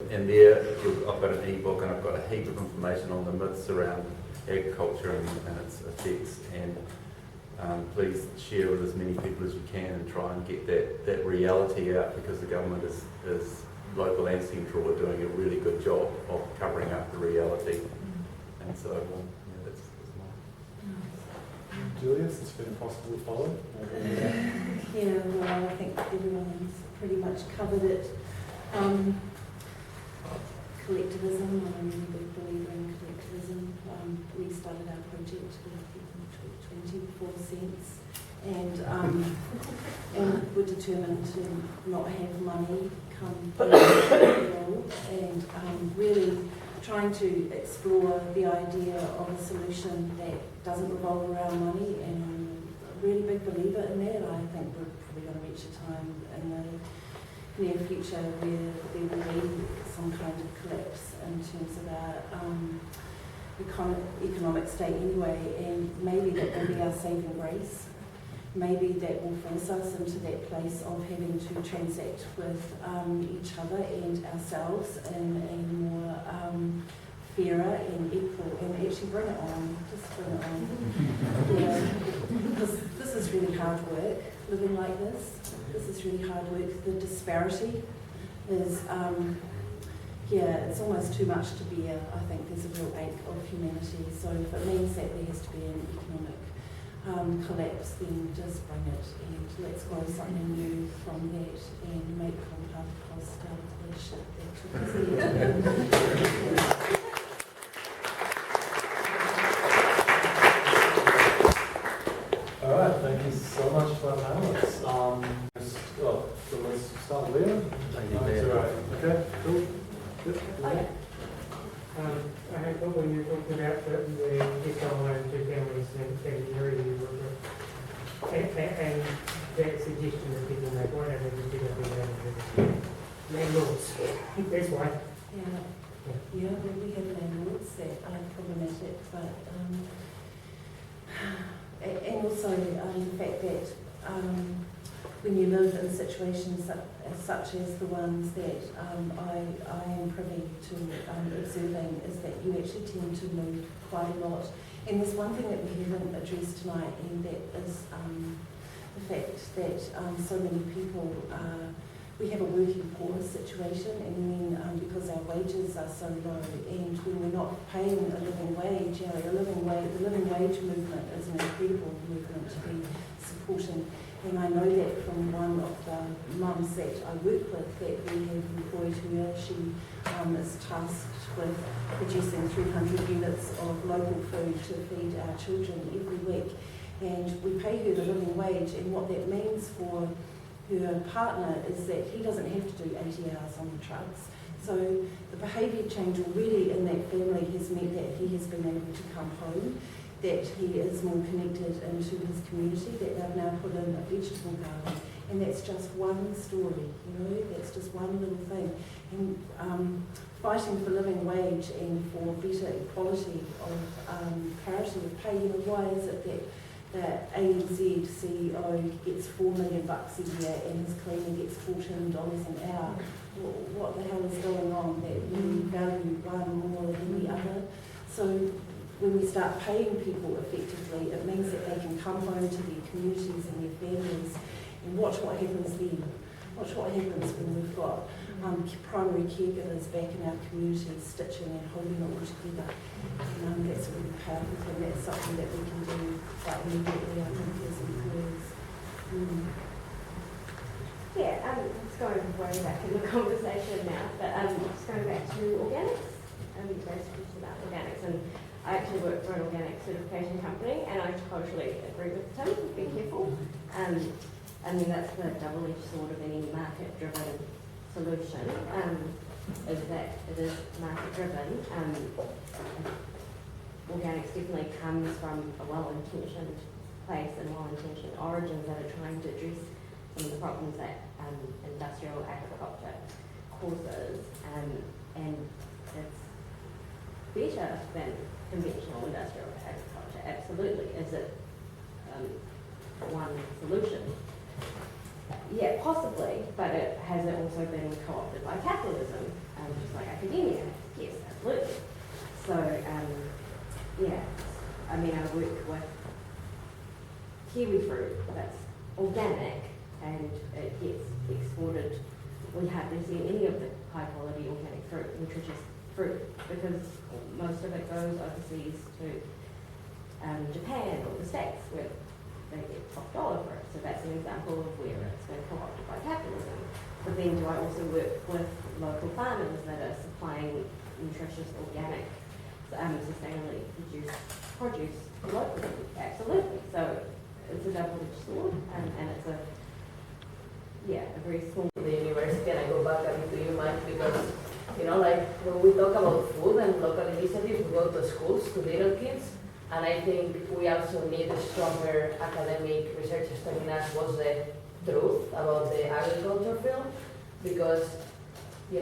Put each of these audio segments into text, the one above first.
in there, I've got an ebook and I've got a heap of information on the myths around agriculture and its effects, and please share with as many people as you can and try and get that reality out, because the government is local and central are doing a really good job of covering up the reality. And so yeah, that's mine. Julius, it's been impossible to follow. Yeah, well, I think everyone's pretty much covered it. Collectivism, I'm a really big believer in collectivism. We started our project with 24 cents, and we're determined to not have money come and really trying to explore the idea of a solution that doesn't revolve around money, and I'm a really big believer in that. I think we're probably going to reach a time in the near future where there will be some kind of collapse in terms of our economic state anyway, and maybe that will be our saving grace. Maybe that will force us into that place of having to transact with each other and ourselves in a more fairer and equal, and actually bring it on, just bring it on. Yeah, because this is really hard work, living like this. This is really hard work. The disparity is, it's almost too much to bear. I think there's a real ache of humanity. So if it means that there has to be an economic collapse, then just bring it and let's grow something new from that and make compost out of the shit that took us here. All right, thank you so much for our panelists. So let's start with Leah. Thank you, That's Leah. all right. Okay, cool. Good. I thought when you were talking about the SLO and two families and the area you work with, and that suggestion that people make, why don't they just pick up their landlords? That's why. Yeah, we have landlords that are problematic, but and also the fact that when you live in situations such as the ones that I am privy to observing, is that you actually tend to move quite a lot. And there's one thing that we haven't addressed tonight, and that is the fact that so many people, we have a working poor situation, and then because our wages are so low, and when we're not paying a living wage, the living wage movement is an incredible movement to be supporting. And I know that from one of the mums that I work with, that we have employed her. She is tasked with producing 300 units of local food to feed our children every week. And we pay her the living wage, and what that means for her partner is that he doesn't have to do 80 hours on the trucks. So the behaviour change already in that family has meant that he has been able to come home, that he is more connected into his community, that they've now put in a vegetable garden. And that's just one story, that's just one little thing. And fighting for living wage and for better equality of parity of pay, why is it that the ANZ CEO gets $4 million a year and his cleaner gets $14 an hour? What the hell is going on that we value one more than the other? So when we start paying people effectively, it means that they can come home to their communities and their families, and watch what happens then. Watch what happens when we've got primary caregivers back in our communities, stitching and holding it all together. And that's a really powerful thing. That's something that we can do quite immediately, I think, as employers. Yeah, it's going way back in the conversation now, but just going back to organics. You guys talked about organics, and I actually work for an organic certification company, and I totally agree with Tim. Be careful. I mean, that's the double-edged sword of any market-driven solution, is that it is market-driven. Organics definitely comes from a well-intentioned place and well-intentioned origins that are trying to address some of the problems that industrial agriculture causes, and it's better than conventional industrial agriculture. Absolutely. Is it one solution? Yeah, possibly, but has it also been co-opted by capitalism, just like work with kiwi fruit that's organic and it gets exported. We haven't seen any of the high quality organic fruit, nutritious fruit, because most of it goes overseas to Japan or the States where they get top dollar for it. So that's an example of where it's been co-opted by capitalism. But then do I also work with local farmers that are supplying nutritious, organic, sustainably produced produce locally? Absolutely. So it's a double-edged sword, and it's a very small. The university, and I go back a bit to you, Mike, because like when we talk about food and local initiatives, we go to schools, to little kids, and I think we also need a stronger academic researchers telling us what's the truth about the agriculture field, because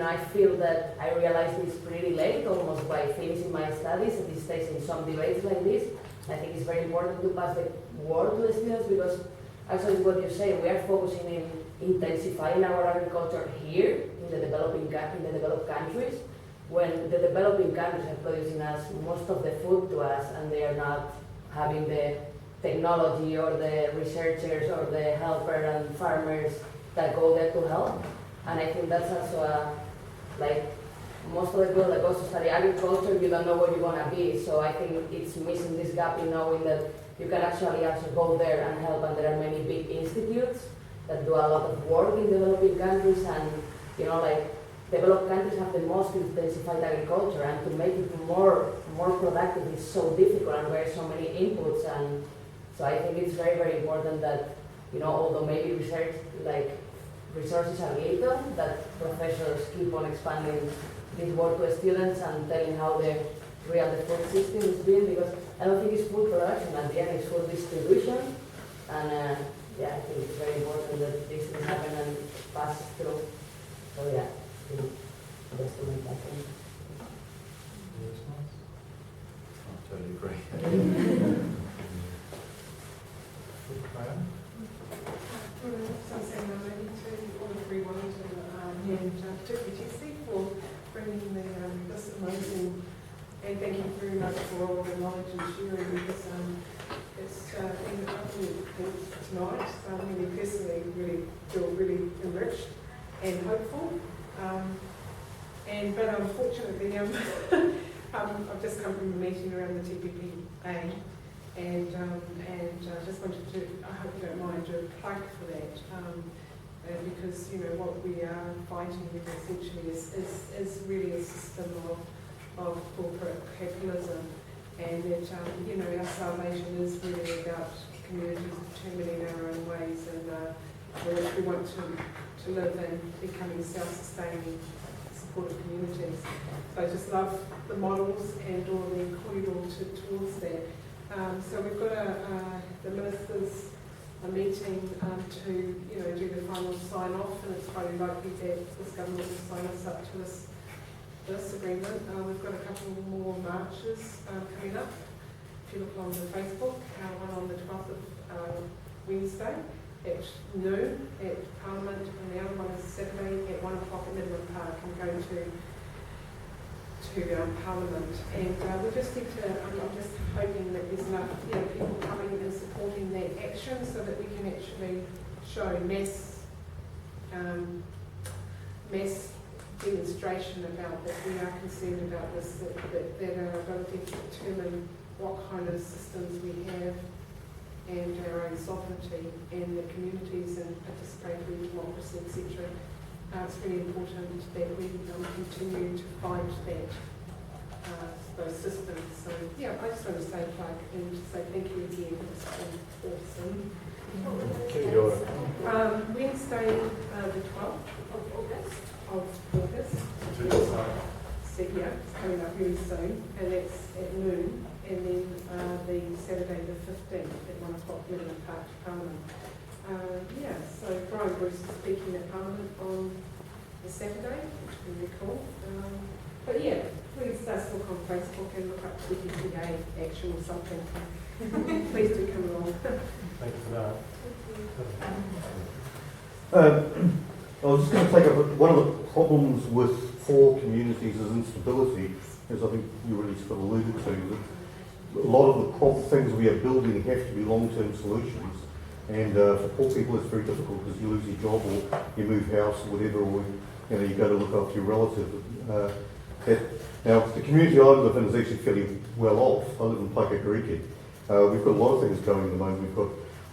I feel that I realized this pretty late, almost by finishing my studies at this stage in some debates like this. I think it's very important to pass the word to the students, because actually what you say, we are focusing in intensifying our agriculture here in the developed countries, when the developing countries are producing us most of the food to us, and they are not having the technology or the researchers or the helper and farmers that go there to help. And I think that's also most of the people that goes to study agriculture, you don't know where you're gonna be. So I think it's missing this gap in knowing that you can actually also go there and help, and there are many big institutes that do a lot of work in developing countries, and developed countries have the most intensified agriculture, and to make it more productive is so difficult, and there are so many inputs. And so I think it's very, very important that although maybe resources are little, that professors keep on expanding this work to students and telling how the food system is being, because I don't think it's food production, at the end it's food distribution. And I think it's very important that this can happen and pass through. So I think that's to make that point. I totally agree. Something maybe to all of Wellington and particularly Jesse for bringing this amazing, and thank you very much for all the knowledge and sharing, because it's been a lovely thing tonight. Me personally really feel really enriched and hopeful. But unfortunately, I've just come from a meeting around the TPPA. And just wanted to, I hope you don't mind, do a plug for that, because what we are fighting with essentially is really a system of corporate capitalism, and that our salvation is really about communities determining our own ways and where we want to live in, becoming self-sustaining, supportive communities. So I just love the models and all the corridor towards that. So we've got the ministers a meeting to do the final sign off, and it's highly likely that this government will sign us up to this agreement. We've got a couple more marches coming up. If you look on the Facebook, one on the 12th of Wednesday at noon at Parliament, and the other one is Saturday at 1 o'clock at Milne Park. I'm going to Parliament, and we just need to, I'm just hoping that there's enough people coming and supporting that action, so that we can actually show mass demonstration about that we are concerned about this, that our ability to determine what kind of systems we have and our own sovereignty and the communities and participatory democracy, etc. It's really important that we continue to fight those systems. So I just want to say plug and say thank you again. It's been awesome. Wednesday, the 12th of August. So it's coming up really soon, and that's at noon. And then the Saturday, the 15th at 1 o'clock, Milne Park, Parliament. So Brian Bruce is speaking at Parliament on the Saturday, which will be cool. But please look on Facebook and look up TPPA action or something. Please do come along. Thank you for that. I was just going to take up one of the problems with poor communities is instability, as I think you really sort of alluded to. a lot of the things we are building have to be long-term solutions. And for poor people, it's very difficult because you lose your job or you move house or whatever, or you go to look after your relative. Now, the community I live in is actually fairly well off. I live in Paikakariki. We've got a lot of things going at the moment.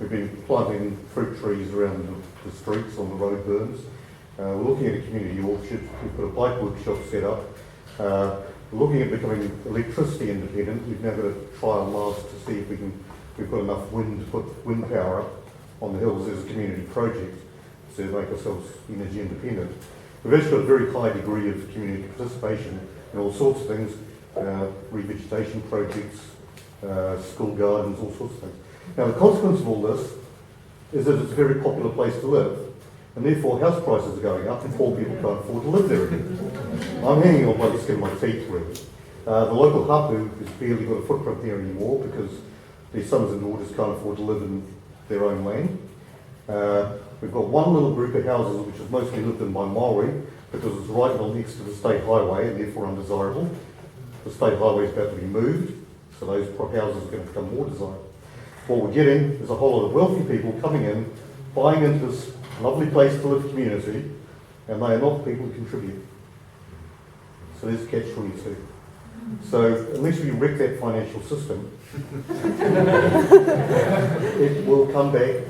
We've been planting fruit trees around the streets on the road berms. We're looking at a community orchard. We've got a bike workshop set up. We're looking at becoming electricity independent. We've now got a trial last to see if we've got enough wind to put wind power up on the hills as a community project to make ourselves energy independent. We've actually got a very high degree of community participation in all sorts of things, revegetation projects, school gardens, all sorts of things. Now the consequence of all this is that it's a very popular place to live, and therefore house prices are going up and poor people can't afford to live there again. I'm hanging on by the skin of my teeth really. The local hapu has barely got a footprint there anymore because their sons and daughters can't afford to live in their own land. We've got one little group of houses which is mostly lived in by Maori because it's right on next to the state highway and therefore undesirable. The state highway is about to be moved, so those houses are going to become more desirable. What we're getting is a whole lot of wealthy people coming in, buying into this lovely place to live community, and they are not people who contribute. So there's catch-22. So unless we wreck that financial system, it will come back,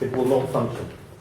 it will not function.